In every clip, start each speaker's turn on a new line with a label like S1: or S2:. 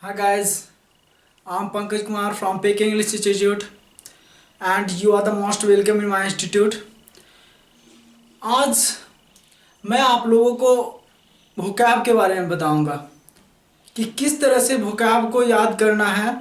S1: Hi guys, I'm Pankaj Kumar from Peking English Institute and you are the most welcome in my institute. आज मैं आप लोगों को vocab के बारे में बताऊंगा कि किस तरह से vocab को याद करना है,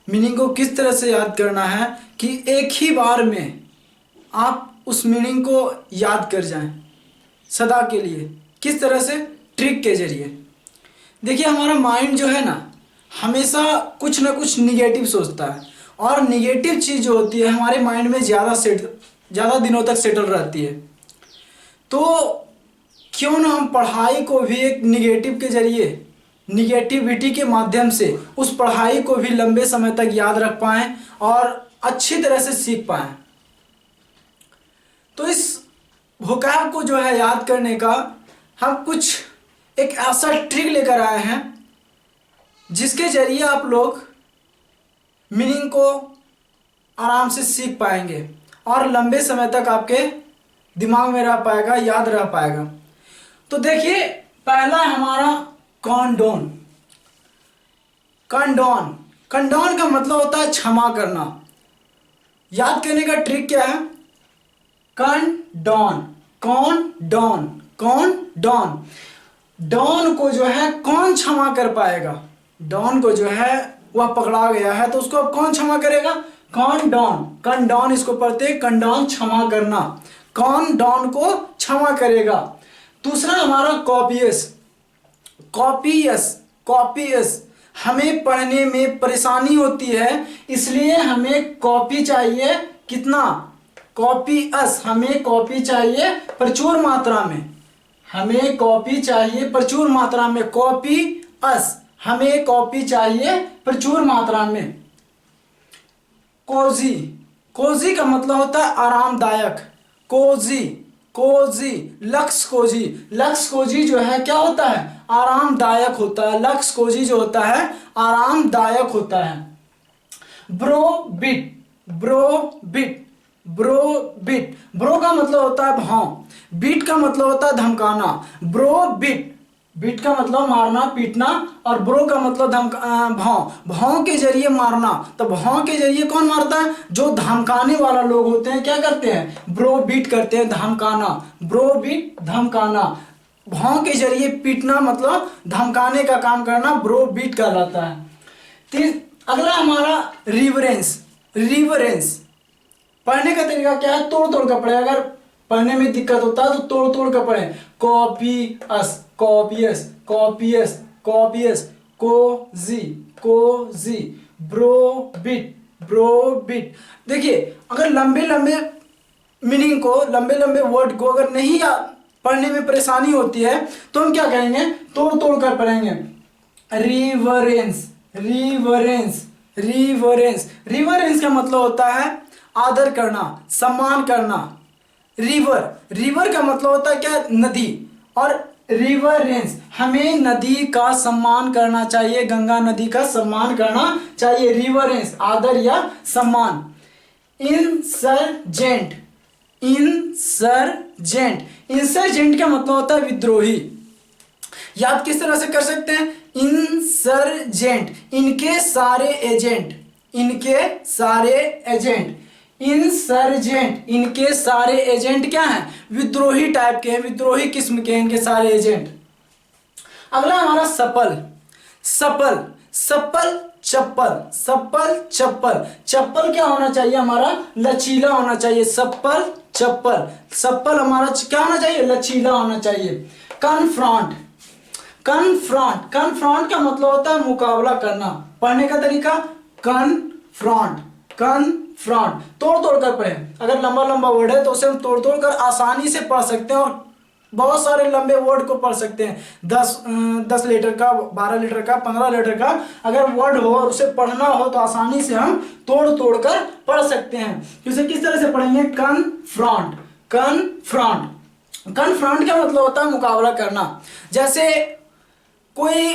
S1: मीनिंग को किस तरह से याद करना है कि एक ही बार में आप उस मीनिंग को याद कर जाएं सदा के लिए। किस तरह से? ट्रिक के जरिए। देखिए, हमारा माइंड जो है ना, हमेशा कुछ ना कुछ निगेटिव सोचता है और निगेटिव चीज़ जो होती है हमारे माइंड में ज़्यादा दिनों तक सेटल रहती है। तो क्यों ना हम पढ़ाई को भी एक निगेटिव के जरिए, निगेटिविटी के माध्यम से उस पढ़ाई को भी लंबे समय तक याद रख पाएँ और अच्छी तरह से सीख पाएँ। तो इस वोकैब को जो है याद करने का हम कुछ एक ऐसा ट्रिक लेकर आए हैं जिसके जरिए आप लोग मीनिंग को आराम से सीख पाएंगे और लंबे समय तक आपके दिमाग में रह पाएगा, याद रह पाएगा। तो देखिए, पहला है हमारा कंडोन। कंडोन कंडोन का मतलब होता है क्षमा करना। याद करने का ट्रिक क्या है? Condone, condone, condone. डॉन को जो है कौन क्षमा कर पाएगा? डॉन को जो है वह पकड़ा गया है, तो उसको अब कौन क्षमा करेगा? कौन डॉन। कंडोन इसको पढ़ते हैं, कंडोन क्षमा करना। कौन डॉन को क्षमा करेगा? दूसरा हमारा कॉपियस। Copious, copious. हमें पढ़ने में परेशानी होती है, इसलिए हमें कॉपी चाहिए। कितना? कॉपियस। हमें कॉपी चाहिए प्रचुर मात्रा में। हमें कॉपी चाहिए प्रचुर मात्रा में। कॉपी अस, हमें कॉपी चाहिए प्रचुर मात्रा में। कोजी, कोजी का मतलब होता है आरामदायक। Cozy, cozy. Lux cozy, lux cozy जो है क्या होता है? आरामदायक होता है। लक्स कोजी जो होता है आरामदायक होता है। Bro bit, browbeat, browbeat. Bro का मतलब होता है भाव, बीट का मतलब होता है धमकाना। ब्रो बिट, बीट का मतलब मारना, पीटना, और ब्रो का मतलब भाव, भाव के जरिए मारना। तो भाव के जरिए कौन मारता है? जो धमकाने वाला लोग होते हैं क्या करते हैं? ब्रो बीट करते हैं, धमकाना। Bro beat, धमकाना। भाव के जरिए पीटना मतलब धमकाने का काम करना, ब्रो बीट कहलाता है। अगला हमारा रिवरेंस। रिवरेंस पढ़ने का तरीका क्या है? तोड़ तोड़ कर पढ़े। अगर पढ़ने में दिक्कत होता है तो तोड़ तोड़ कर पढ़े। Copious, copious, copious, copious. Cozy, cozy. Browbeat, browbeat. देखिए, अगर लंबे लंबे मीनिंग को, लंबे लंबे वर्ड को अगर नहीं पढ़ने में परेशानी होती है तो हम क्या करेंगे? तोड़ तोड़ कर पढ़ेंगे। Reverence, reverence, reverence. रिवरेंस का मतलब होता है आदर करना, सम्मान करना। रिवर, रिवर का मतलब होता है क्या? नदी। और रिवरेंस, हमें नदी का सम्मान करना चाहिए, गंगा नदी का सम्मान करना चाहिए। रिवरेंस, आदर या सम्मान। Insurgent, insurgent. इंसर्जेंट का मतलब होता है विद्रोही। याद किस तरह से कर सकते हैं? इंसर्जेंट, इनके सारे एजेंट, इनके सारे एजेंट। इंसर्जेंट, इनके सारे एजेंट क्या हैं? विद्रोही टाइप के हैं, विद्रोही किस्म के हैं इनके सारे एजेंट। अगला हमारा सपल। सपल, सपल चप्पल, सपल चप्पल। चप्पल क्या होना चाहिए? हमारा लचीला होना चाहिए। सपल चप्पल, सपल हमारा क्या होना चाहिए? लचीला होना चाहिए। Confront, confront. कन्फ्रंट का मतलब होता है मुकाबला करना। पढ़ने का तरीका कन्फ्रंट, कन्फ्रंट। तोड़ तोड़ कर पढ़े। अगर लंबा लंबा वर्ड है तो उसे हम तोड़ तोड़ कर आसानी से पढ़ सकते हैं और बहुत सारे लंबे वर्ड को पढ़ सकते हैं। 10 लीटर का, 12 लीटर का, 15 लीटर का अगर वर्ड हो और उसे पढ़ना हो तो आसानी से हम तोड़ तोड़ कर पढ़ सकते हैं। इसे किस तरह से पढ़ेंगे? Confront, confront. कन्फ्रंट का मतलब होता है मुकाबला करना। जैसे कोई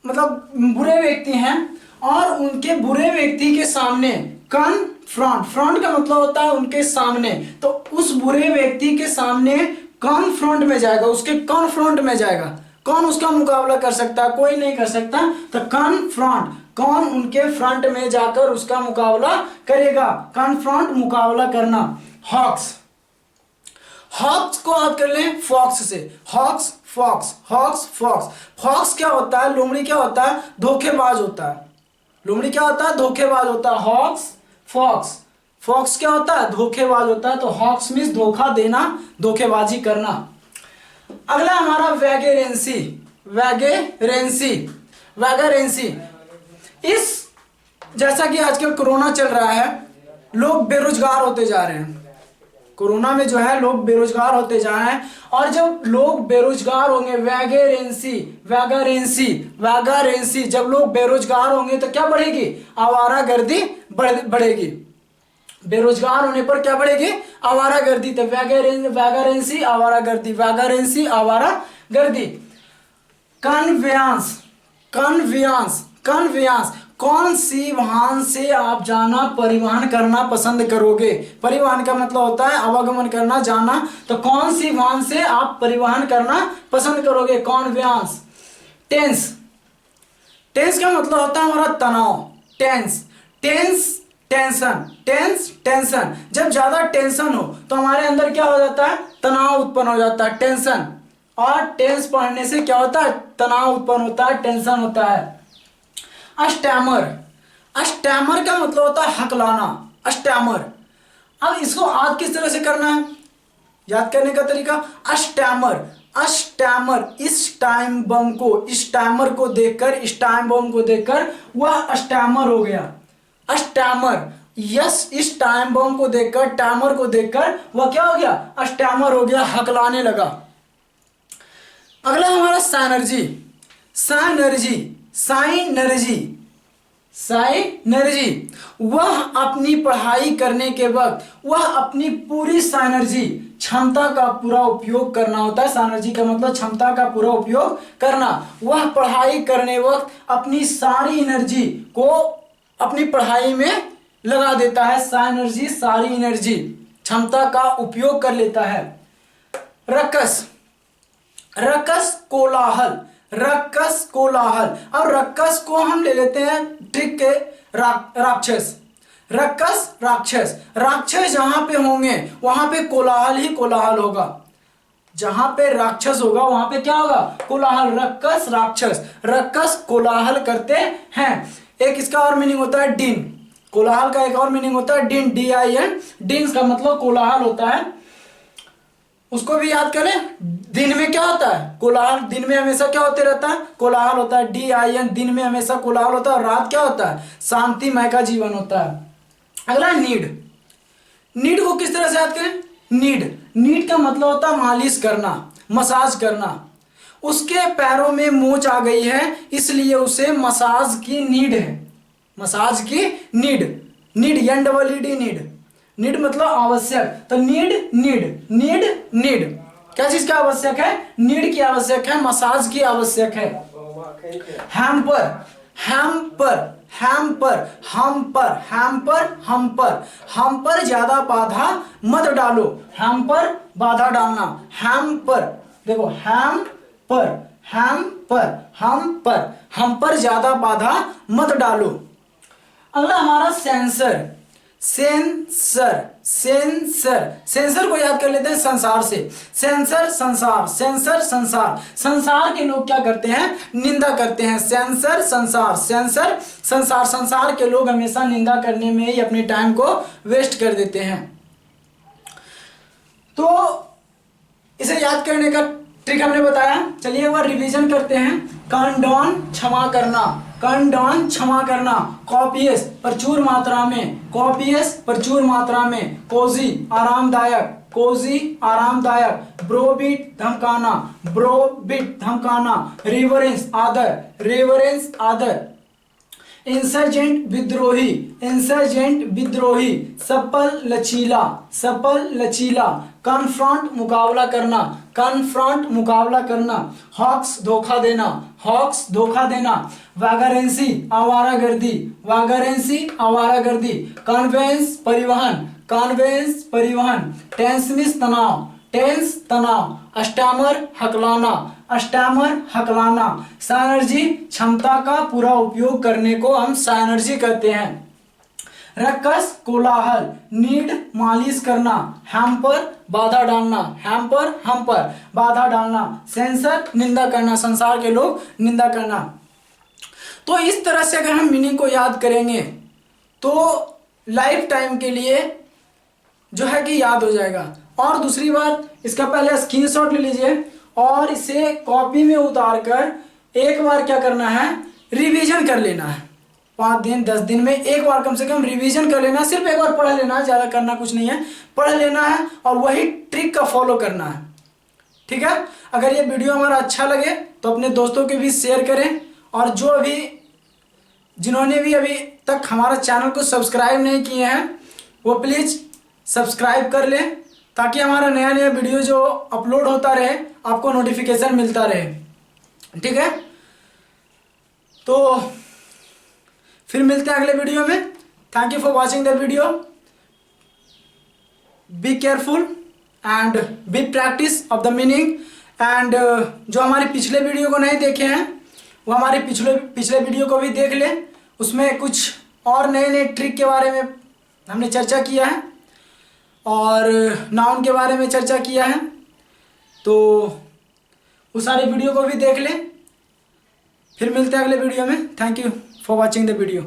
S1: मतलब बुरे व्यक्ति हैं और उनके बुरे व्यक्ति के सामने कन्फ्रंट, फ्रंट का मतलब होता है उनके सामने, तो उस बुरे व्यक्ति के सामने कन्फ्रंट में जाएगा, उसके कन्फ्रंट में जाएगा। कौन उसका मुकाबला कर सकता है? कोई नहीं कर सकता। तो कन्फ्रंट, कौन उनके फ्रंट में जाकर उसका मुकाबला करेगा? कन्फ्रंट, मुकाबला करना। हॉक्स, हॉक्स को आप कर लें फॉक्स से। Hoax, fox, hoax, fox. Fox क्या होता है? लोमड़ी क्या होता है? धोखेबाज होता है। लोमड़ी क्या होता है? धोखेबाज होता है। Hawks, fox. फॉक्स क्या होता है? धोखेबाज होता है। तो हॉक्स मीन्स धोखा देना, धोखेबाजी करना। अगला हमारा वैगेरेंसी, वैगेरेंसी, वैगेरेंसी। इस जैसा कि आजकल कोरोना चल रहा है, लोग बेरोजगार होते जा रहे हैं। कोरोना में जो है लोग बेरोजगार होते जा रहे हैं, और जब लोग बेरोजगार होंगे, वैगेरेंसी, वैगेरेंसी, वैगेरेंसी, जब लोग बेरोजगार होंगे तो क्या बढ़ेगी? आवारागर्दी बढ़ेगी। बेरोजगार होने पर क्या बढ़ेगी? आवारागर्दी। तो वैगेरेंसी, आवारागर्दी, वैगेरेंसी, आवारागर्दी। कन्वेयांस, कन्वेयांस, कन्वेयांस। कौन सी वाहन से आप जाना, परिवहन करना पसंद करोगे? परिवहन का मतलब होता है आवागमन करना, जाना। तो कौन सी वाहन से आप परिवहन करना पसंद करोगे? कन्वेयांस। टेंस, टेंस का मतलब होता है हमारा तनाव। Tense, tense, tension, tense, tension. जब ज्यादा टेंशन हो तो हमारे अंदर क्या हो जाता है? तनाव उत्पन्न हो जाता है, टेंशन। और टेंस पढ़ने से क्या होता है? तनाव उत्पन्न होता है, टेंशन होता है। अस्टैमर, अस्टैमर का मतलब होता है हकलाना, अस्टैमर। अब इसको आज किस तरह से करना है, याद करने का तरीका? अस्टैमर, अस्टैमर। इस टाइम बम को, इस टाइमर को देखकर, इस टाइम बम को देखकर वह अस्टैमर हो गया। अस्टैमर, यस, इस टाइम बम को देखकर, टाइमर को देखकर वह क्या हो गया? अस्टैमर हो गया, हकलाने लगा। अगला हमारा साइनर्जी, साइनर्जी, साइनर्जी, साइनर्जी। वह अपनी पढ़ाई करने के वक्त वह अपनी पूरी साइनर्जी, क्षमता का पूरा उपयोग करना होता है। साइनर्जी का मतलब क्षमता का पूरा उपयोग करना। वह पढ़ाई करने वक्त अपनी सारी एनर्जी को अपनी पढ़ाई में लगा देता है। साइनर्जी, सारी एनर्जी, क्षमता का उपयोग कर लेता है। रक्कस, रक्कस, कोलाहल, रक्कस, कोलाहल। अब रक्कस को हम ले लेते हैं ट्रिक के राक्षस। रक्कस, राक्षस। राक्षस जहां पे होंगे वहां पे कोलाहल ही कोलाहल होगा। जहां पे राक्षस होगा वहां पे क्या होगा? कोलाहल। रक्कस, राक्षस। रक्कस कोलाहल करते हैं। एक इसका और मीनिंग होता है डिन। कोलाहल का एक और मीनिंग होता है डिन, DIN। डिन का मतलब कोलाहल होता है, उसको भी याद करें। दिन में क्या होता है? कोलाहल। दिन में हमेशा क्या होते रहता है? कोलाहल होता है, DIN। दिन में हमेशा कोलाहल होता है, और रात क्या होता है? शांतिमय का जीवन होता है। अगला नीड, नीड को किस तरह से याद करें? नीड, नीड का मतलब होता है मालिश करना, मसाज करना। उसके पैरों में मोच आ गई है, इसलिए उसे मसाज की नीड है। मसाज की need, need, NEED, need. Need मतलब आवश्यक। तो नीड, नीड, नीड, नीड। क्या चीज का आवश्यक है? नीड की आवश्यक है, मसाज की आवश्यक है। Hamper, hamper, hamper, hamper, hamper, hamper. हमपर ज्यादा बाधा मत डालो। हैम्पर, बाधा डालना। हैम्पर, देखो, हैम्पर, हैम्पर, हमपर, हमपर ज्यादा बाधा मत डालो। अगला हमारा सेंसर, सेंसर, सेंसर। सेंसर को याद कर लेते हैं संसार से। सेंसर, संसार, सेंसर, संसार। संसार के लोग क्या करते हैं? निंदा करते हैं। सेंसर, संसार, सेंसर, संसार। संसार के लोग हमेशा निंदा करने में ही अपने टाइम को वेस्ट कर देते हैं। तो इसे याद करने का ट्रिक हमने बताया। चलिए एक बार रिवीजन करते हैं। कंडोन, क्षमा करना। कंडोन, क्षमा करना। कॉपियस, प्रचुर मात्रा में। कॉपियस, प्रचुर मात्रा में। कोजी, आरामदायक। कोजी, आरामदायक। ब्रोबिट, धमकाना। ब्रोबिट, धमकाना। रिवरेंस, आदर। रिवरेंस, आदर। इंसर्जेंट, विद्रोही। इंसर्जेंट, विद्रोही। सफल, लचीला। सफल, लचीला। कन्फ्रंट, मुकाबला करना। कन्फ्रंट, मुकाबला करना। हॉक्स, धोखा देना। हॉक्स, धोखा देना। वैगरेंसी, आवारागर्दी। वैगरेंसी, आवारागर्दी। कन्वेंस, परिवहन। कन्वेंस, परिवहन। टेंस मीन्स तनाव। टेंस तनाव, स्टैमर हकलाना, स्टैमर हकलाना। साइनर्जी क्षमता का पूरा उपयोग करने को हम साइनर्जी कहते हैं। रक्कस कोलाहल, नीड मालिश करना, हैम्पर बाधा डालना, हैम्पर हम्पर बाधा डालना, सेंसर निंदा करना, संसार के लोग निंदा करना। तो इस तरह से अगर हम मीनिंग को याद करेंगे तो लाइफ टाइम के लिए जो है कि याद हो जाएगा। और दूसरी बात, इसका पहले स्क्रीनशॉट ले लीजिए और इसे कॉपी में उतार कर एक बार क्या करना है, रिवीजन कर लेना है। 5 दिन 10 दिन में एक बार कम से कम रिवीजन कर लेना है। सिर्फ एक बार पढ़ लेना है, ज़्यादा करना कुछ नहीं है, पढ़ लेना है और वही ट्रिक का फॉलो करना है। ठीक है। अगर ये वीडियो हमारा अच्छा लगे तो अपने दोस्तों के भी शेयर करें, और जिन्होंने भी अभी तक हमारा चैनल को सब्सक्राइब नहीं किए हैं वो प्लीज़ सब्सक्राइब कर लें, ताकि हमारा नया नया वीडियो जो अपलोड होता रहे आपको नोटिफिकेशन मिलता रहे। ठीक है। तो फिर मिलते हैं अगले वीडियो में। Thank you for watching the video. Be careful and be practice of the meaning. And जो हमारे पिछले वीडियो को नहीं देखे हैं वो हमारे पिछले वीडियो को भी देख लें। उसमें कुछ और नए नए ट्रिक के बारे में हमने चर्चा किया है और नाउन के बारे में चर्चा किया है, तो उस सारे वीडियो को भी देख लें। फिर मिलते हैं अगले वीडियो में। Thank you for watching the video.